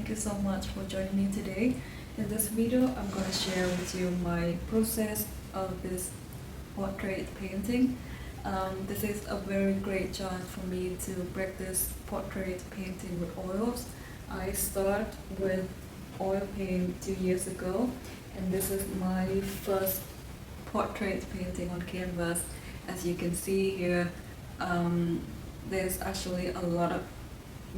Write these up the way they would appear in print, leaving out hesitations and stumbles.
thank you so much for joining me today. In this video, I'm going to share with you my process of this portrait painting. This is a very great chance for me to practice portrait painting with oils. I started with oil paint 2 years ago, and this is my first portrait painting on canvas. As you can see here, there's actually a lot of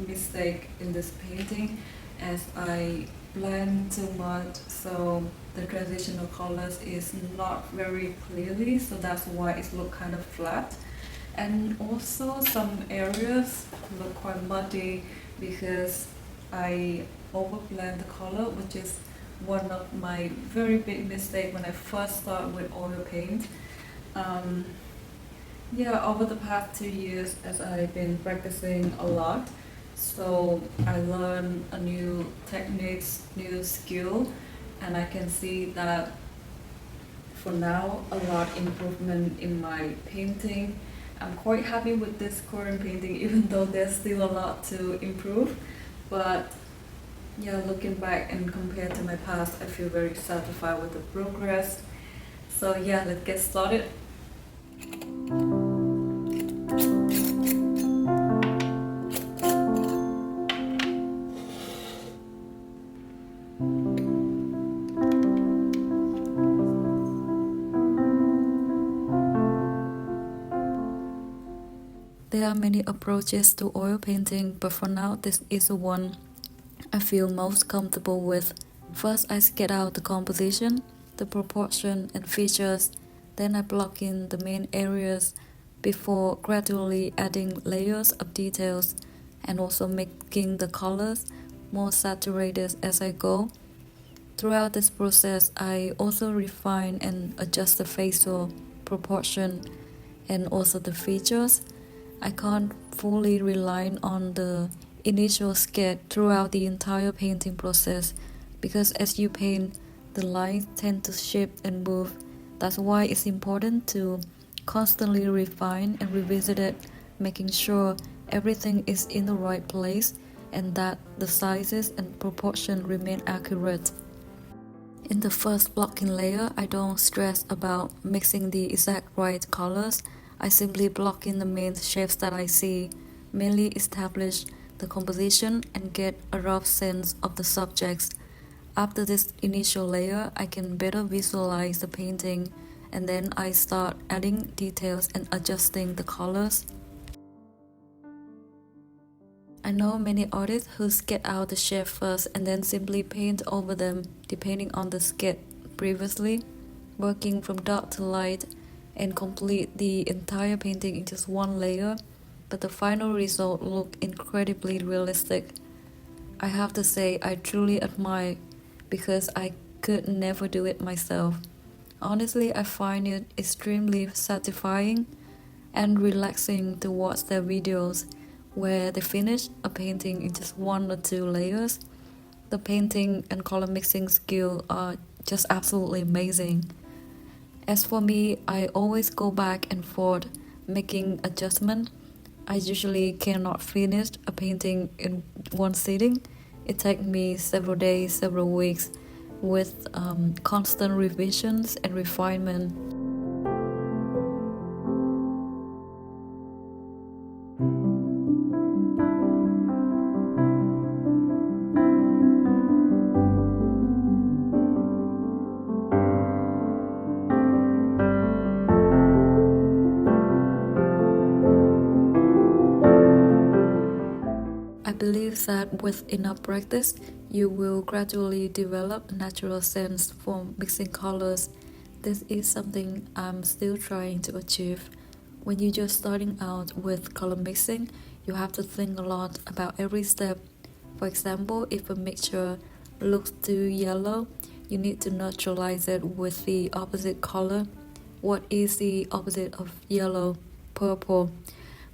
mistake in this painting as I blend too much, so the transitional colors is not very clearly, so that's why it look kind of flat. And also some areas look quite muddy because I overblend the color, which is one of my very big mistake when I first start with oil paint. Yeah, over the past 2 years, as I've been practicing a lot, so I learned a new techniques, new skill, and I can see that for now a lot improvement in my painting. I'm quite happy with this current painting, even though there's still a lot to improve. But yeah, looking back and compared to my past, I feel very satisfied with the progress. So yeah, let's get started. There are many approaches to oil painting, but for now this is the one I feel most comfortable with. First, I sketch out the composition, the proportion and features, then I block in the main areas before gradually adding layers of details and also making the colors more saturated as I go. Throughout this process, I also refine and adjust the facial proportion and also the features. I can't fully rely on the initial sketch throughout the entire painting process because as you paint, the lines tend to shift and move. That's why it's important to constantly refine and revisit it, making sure everything is in the right place and that the sizes and proportion remain accurate. In the first blocking layer, I don't stress about mixing the exact right colors. I simply block in the main shapes that I see, mainly establish the composition and get a rough sense of the subjects. After this initial layer, I can better visualize the painting, and then I start adding details and adjusting the colors. I know many artists who sketch out the shape first and then simply paint over them depending on the sketch previously, working from dark to light and complete the entire painting in just one layer, but the final result looked incredibly realistic. I have to say I truly admire because I could never do it myself. Honestly, I find it extremely satisfying and relaxing to watch their videos where they finish a painting in just 1 or 2 layers. The painting and color mixing skill are just absolutely amazing. As for me, I always go back and forth making adjustments. I usually cannot finish a painting in one sitting. It takes me several days, several weeks with constant revisions and refinement. I believe that with enough practice, you will gradually develop a natural sense for mixing colors. This is something I'm still trying to achieve. When you're just starting out with color mixing, you have to think a lot about every step. For example, if a mixture looks too yellow, you need to neutralize it with the opposite color. What is the opposite of yellow? Purple.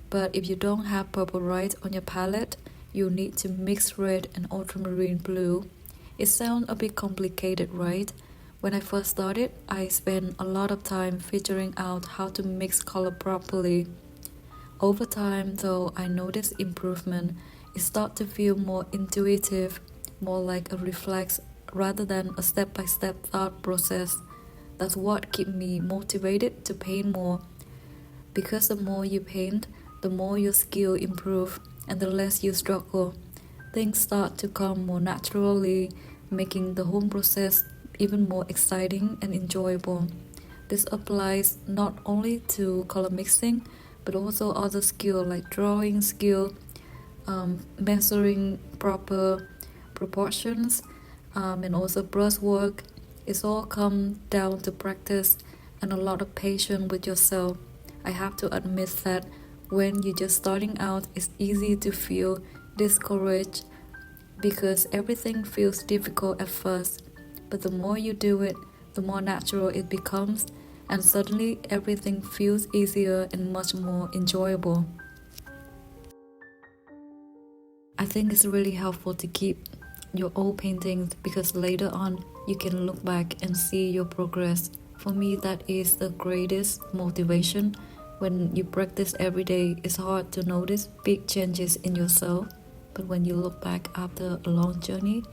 But if you don't have purple right on your palette, you need to mix red and ultramarine blue. It sounds a bit complicated, right? When I first started, I spent a lot of time figuring out how to mix color properly. Over time, though, I noticed improvement. It started to feel more intuitive. more like a reflex rather than a step-by-step thought process. That's what keeps me motivated to paint more, because the more you paint, the more your skill improve and the less you struggle. Things start to come more naturally, making the whole process even more exciting and enjoyable. This applies not only to color mixing, but also other skill like drawing skill, measuring proper proportions, and also brushwork. It's all come down to practice and a lot of patience with yourself. I have to admit that when you're just starting out, it's easy to feel discouraged because everything feels difficult at first. But the more you do it, the more natural it becomes, and suddenly everything feels easier and much more enjoyable. I think it's really helpful to keep your old paintings because later on you can look back and see your progress. For me, that is the greatest motivation. When you practice every day, it's hard to notice big changes in yourself, but when you look back after a long journey,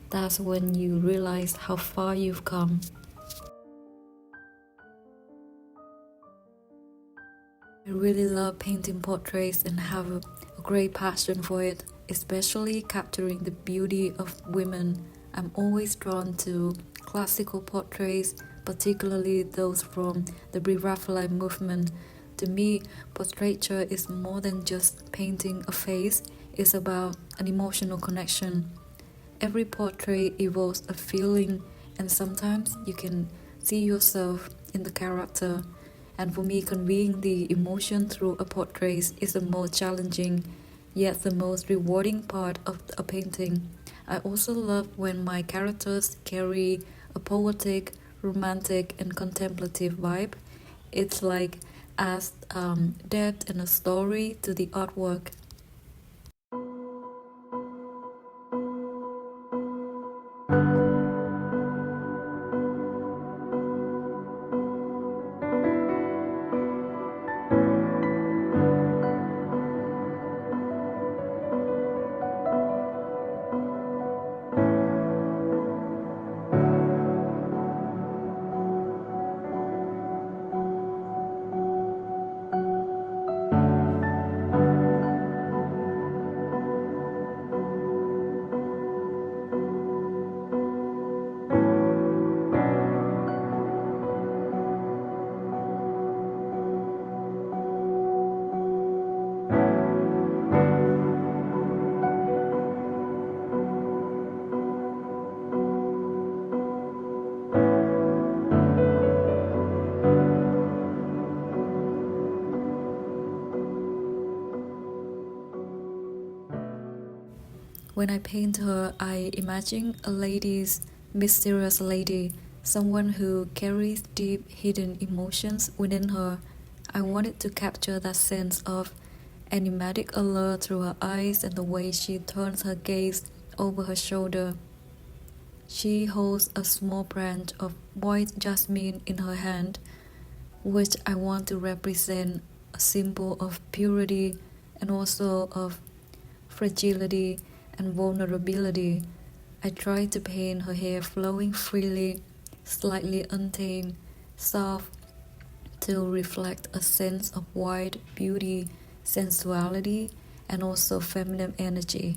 that's when you realize how far you've come. I really love painting portraits and have a great passion for it, especially capturing the beauty of women. I'm always drawn to classical portraits, particularly those from the Pre-Raphaelite movement. To me, portraiture is more than just painting a face, it's about an emotional connection. Every portrait evokes a feeling, and sometimes you can see yourself in the character. And for me, conveying the emotion through a portrait is the most challenging, yet the most rewarding part of a painting. I also love when my characters carry a poetic, romantic, and contemplative vibe. It's like adds depth and a story to the artwork. When I paint her, I imagine a lady's mysterious lady, someone who carries deep hidden emotions within her. I wanted to capture that sense of enigmatic allure through her eyes and the way she turns her gaze over her shoulder. She holds a small branch of white jasmine in her hand, which I want to represent a symbol of purity and also of fragility and vulnerability. I try to paint her hair flowing freely, slightly untamed, soft, to reflect a sense of wide beauty, sensuality, and also feminine energy.